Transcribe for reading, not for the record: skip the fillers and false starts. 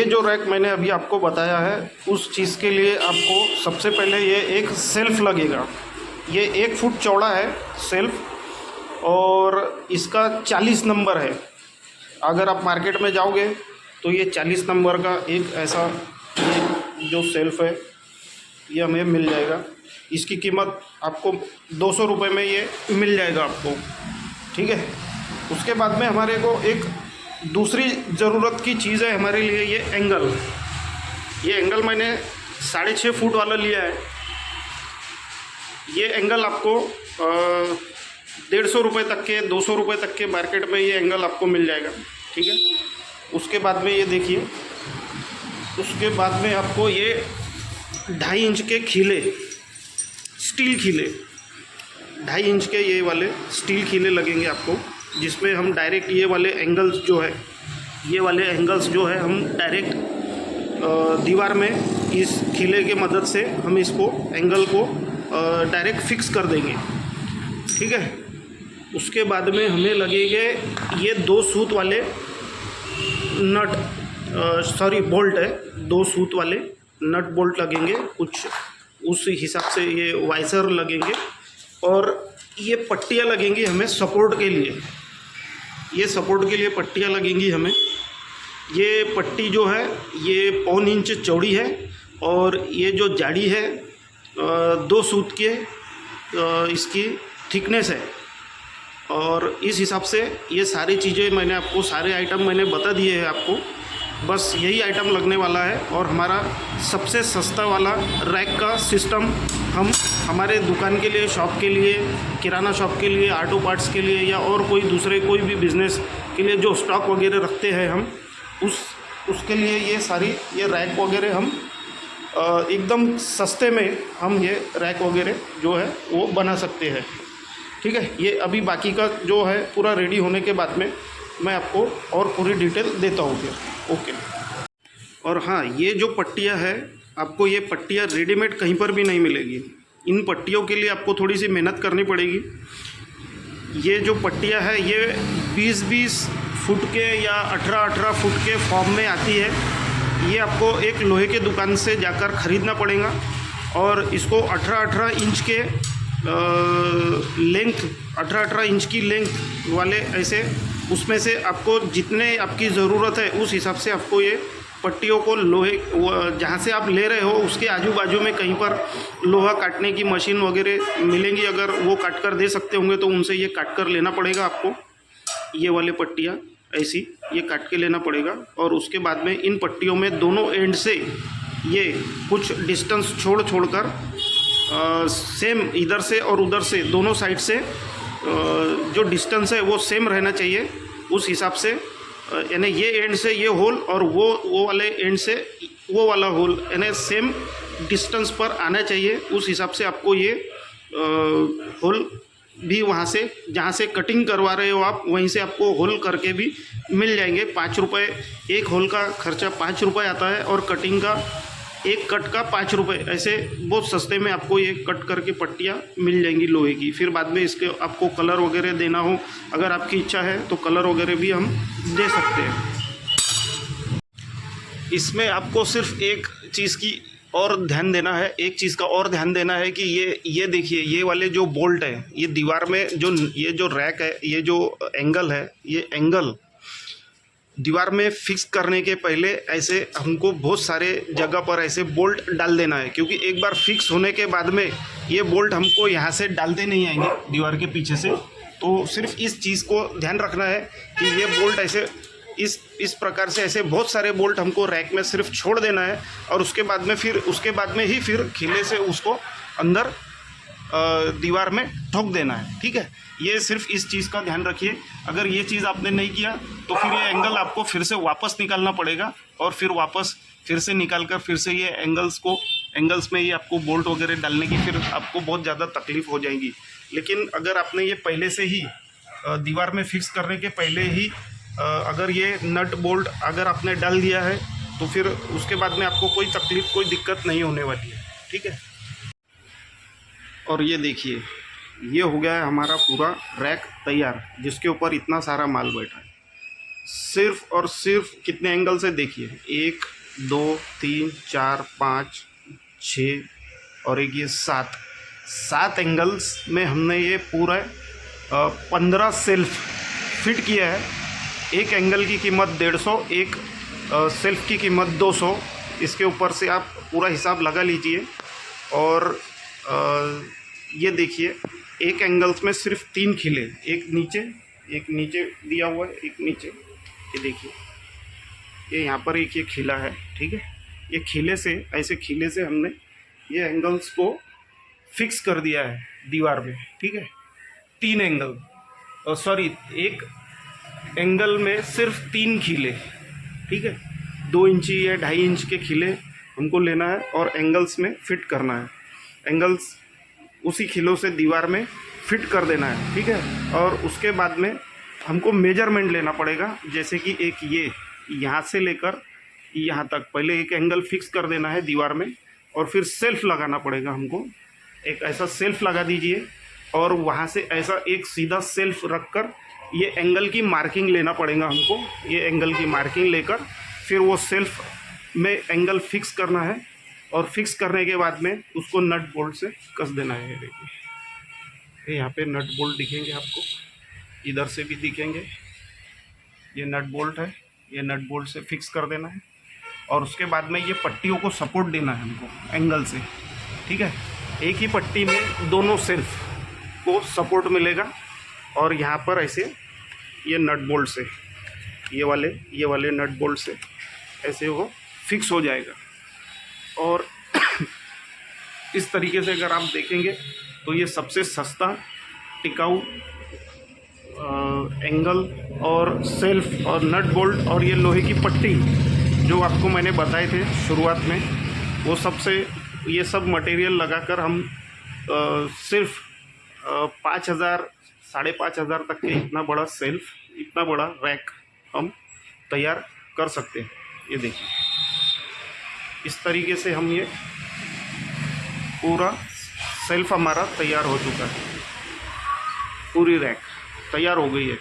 जो रैक मैंने अभी आपको बताया है उस चीज़ के लिए आपको सबसे पहले ये एक सेल्फ लगेगा। ये 1 फुट चौड़ा है सेल्फ और इसका 40 नंबर है। अगर आप मार्केट में जाओगे तो ये 40 नंबर का एक ऐसा ये जो सेल्फ है ये हमें मिल जाएगा। इसकी कीमत आपको 200 रुपये में ये मिल जाएगा आपको, ठीक है। उसके बाद में हमारे को एक दूसरी ज़रूरत की चीज़ है हमारे लिए ये एंगल। ये एंगल मैंने 6.5 फुट वाला लिया है। ये एंगल आपको 150 रुपये तक के 200 रुपये तक के मार्केट में ये एंगल आपको मिल जाएगा, ठीक है। उसके बाद में ये देखिए, उसके बाद में आपको ये 2.5 इंच के खीले, स्टील खीले, 2.5 इंच के ये वाले स्टील खीले लगेंगे आपको, जिसमें हम डायरेक्ट ये वाले एंगल्स जो है, ये वाले एंगल्स जो है हम डायरेक्ट दीवार में इस खीले के मदद से हम इसको एंगल को डायरेक्ट फिक्स कर देंगे, ठीक है। उसके बाद में हमें लगेंगे ये 2 सूत वाले नट, बोल्ट है, 2 सूत वाले नट बोल्ट लगेंगे कुछ उस हिसाब से। ये वाइसर लगेंगे और ये पट्टियाँ लगेंगी हमें सपोर्ट के लिए। ये सपोर्ट के लिए पट्टियाँ लगेंगी हमें। ये पट्टी जो है ये 1.25 इंच चौड़ी है और ये जो जाड़ी है 2 सूत के इसकी थिकनेस है। और इस हिसाब से ये सारी चीज़ें मैंने आपको, सारे आइटम मैंने बता दिए हैं आपको। बस यही आइटम लगने वाला है और हमारा सबसे सस्ता वाला रैक का सिस्टम हम हमारे दुकान के लिए, शॉप के लिए, किराना शॉप के लिए, ऑटो पार्ट्स के लिए या और कोई दूसरे कोई भी बिज़नेस के लिए जो स्टॉक वगैरह रखते हैं हम उसके लिए ये सारी ये रैक वगैरह हम एकदम सस्ते में हम ये रैक वगैरह जो है वो बना सकते हैं, ठीक है। ये अभी बाकी का जो है पूरा रेडी होने के बाद में मैं आपको और पूरी डिटेल देता हूँ फिर, ओके। और हाँ, ये जो पट्टियाँ है आपको ये पट्टियाँ रेडीमेड कहीं पर भी नहीं मिलेगी। इन पट्टियों के लिए आपको थोड़ी सी मेहनत करनी पड़ेगी। ये जो पट्टियाँ है ये 20-20 फुट के या 18-18 फुट के फॉर्म में आती है। ये आपको एक लोहे के दुकान से जाकर ख़रीदना पड़ेगा और इसको 18-18 इंच के लेंथ, 18-18 इंच की लेंथ वाले ऐसे, उसमें से आपको जितने आपकी ज़रूरत है उस हिसाब से आपको ये पट्टियों को लोहे, जहाँ से आप ले रहे हो उसके आजू बाजू में कहीं पर लोहा काटने की मशीन वगैरह मिलेंगी, अगर वो काट कर दे सकते होंगे तो उनसे ये काट कर लेना पड़ेगा आपको। ये वाले पट्टियाँ ऐसी ये काट के लेना पड़ेगा। और उसके बाद में इन पट्टियों में दोनों एंड से ये कुछ डिस्टेंस छोड़ कर सेम इधर से और उधर से दोनों साइड से जो डिस्टेंस है वो सेम रहना चाहिए। उस हिसाब से यानी ये एंड से ये होल और वो वाले एंड से वो वाला होल यानी सेम डिस्टेंस पर आना चाहिए। उस हिसाब से आपको ये होल भी वहाँ से जहाँ से कटिंग करवा रहे हो आप वहीं से आपको होल करके भी मिल जाएंगे। 5 रुपये एक होल का खर्चा 5 रुपये आता है और कटिंग का एक कट का 5 रुपये, ऐसे बहुत सस्ते में आपको ये कट करके पट्टियाँ मिल जाएंगी लोहे की। फिर बाद में इसके आपको कलर वगैरह देना हो, अगर आपकी इच्छा है तो कलर वगैरह भी हम दे सकते हैं। इसमें आपको सिर्फ एक चीज़ की और ध्यान देना है, एक चीज़ का और ध्यान देना है कि ये देखिए, ये वाले जो बोल्ट है, ये दीवार में जो ये जो रैक है, ये जो एंगल है, ये एंगल दीवार में फिक्स करने के पहले ऐसे हमको बहुत सारे जगह पर ऐसे बोल्ट डाल देना है, क्योंकि एक बार फिक्स होने के बाद में ये बोल्ट हमको यहाँ से डालते नहीं आएंगे दीवार के पीछे से। तो सिर्फ इस चीज़ को ध्यान रखना है कि ये बोल्ट ऐसे इस प्रकार से ऐसे बहुत सारे बोल्ट हमको रैक में सिर्फ छोड़ देना है और उसके बाद में ही फिर खिले से उसको अंदर दीवार में ठोक देना है, ठीक है। ये सिर्फ इस चीज़ का ध्यान रखिए। अगर ये चीज़ आपने नहीं किया तो फिर ये एंगल आपको फिर से वापस निकालना पड़ेगा और फिर से निकाल कर फिर से ये एंगल्स में ये आपको बोल्ट वगैरह डालने की फिर आपको बहुत ज़्यादा तकलीफ़ हो जाएगी। लेकिन अगर आपने ये पहले से ही दीवार में फिक्स करने के पहले ही अगर ये नट बोल्ट अगर आपने डाल दिया है तो फिर उसके बाद में आपको कोई तकलीफ़, कोई दिक्कत नहीं होने वाली है, ठीक है। और ये देखिए, ये हो गया है हमारा पूरा रैक तैयार, जिसके ऊपर इतना सारा माल बैठा है। सिर्फ और सिर्फ कितने एंगल से देखिए, 1 2 3 4 5 6 और एक ये 7 एंगल्स में हमने ये पूरा 15 सेल्फ फिट किया है। एक एंगल की कीमत 150, एक सेल्फ की कीमत 200। इसके ऊपर से आप पूरा हिसाब लगा लीजिए। और ये देखिए, एक एंगल्स में सिर्फ 3 खिले, एक नीचे दिया हुआ है, एक नीचे, ये देखिए, ये यहाँ पर एक ये खिला है, ठीक है। ये खिले से, ऐसे खिले से हमने ये एंगल्स को फिक्स कर दिया है दीवार में, ठीक है। 3 एंगल, सॉरी, एक एंगल में सिर्फ 3 खिले, ठीक है। 2 इंची या 2.5 इंच के खिले हमको लेना है और एंगल्स में फिट करना है। एंगल्स उसी खिलों से दीवार में फिट कर देना है, ठीक है। और उसके बाद में हमको मेजरमेंट लेना पड़ेगा, जैसे कि एक ये यहाँ से लेकर यहाँ तक पहले एक एंगल फिक्स कर देना है दीवार में, और फिर सेल्फ लगाना पड़ेगा हमको। एक ऐसा सेल्फ लगा दीजिए और वहाँ से ऐसा एक सीधा सेल्फ रखकर ये एंगल की मार्किंग लेना पड़ेगा हमको। ये एंगल की मार्किंग लेकर फिर वो सेल्फ में एंगल फिक्स करना है, और फिक्स करने के बाद में उसको नट बोल्ट से कस देना है। देखिए, यहाँ पे नट बोल्ट दिखेंगे आपको, इधर से भी दिखेंगे, ये नट बोल्ट है। ये नट बोल्ट से फिक्स कर देना है, और उसके बाद में ये पट्टियों को सपोर्ट देना है हमको एंगल से, ठीक है। एक ही पट्टी में दोनों सेल्फ को सपोर्ट मिलेगा, और यहाँ पर ऐसे ये नट बोल्ट से, ये वाले नट बोल्ट से ऐसे वो फिक्स हो जाएगा। और इस तरीके से अगर आप देखेंगे तो ये सबसे सस्ता, टिकाऊ एंगल और सेल्फ और नट बोल्ट और ये लोहे की पट्टी जो आपको मैंने बताए थे शुरुआत में, वो सबसे, ये सब मटेरियल लगाकर हम सिर्फ 5,000 5,500 तक के इतना बड़ा सेल्फ, इतना बड़ा रैक हम तैयार कर सकते हैं। ये देखिए, इस तरीके से हम ये पूरा सेल्फ हमारा तैयार हो चुका है। पूरी रैक तैयार हो गई है।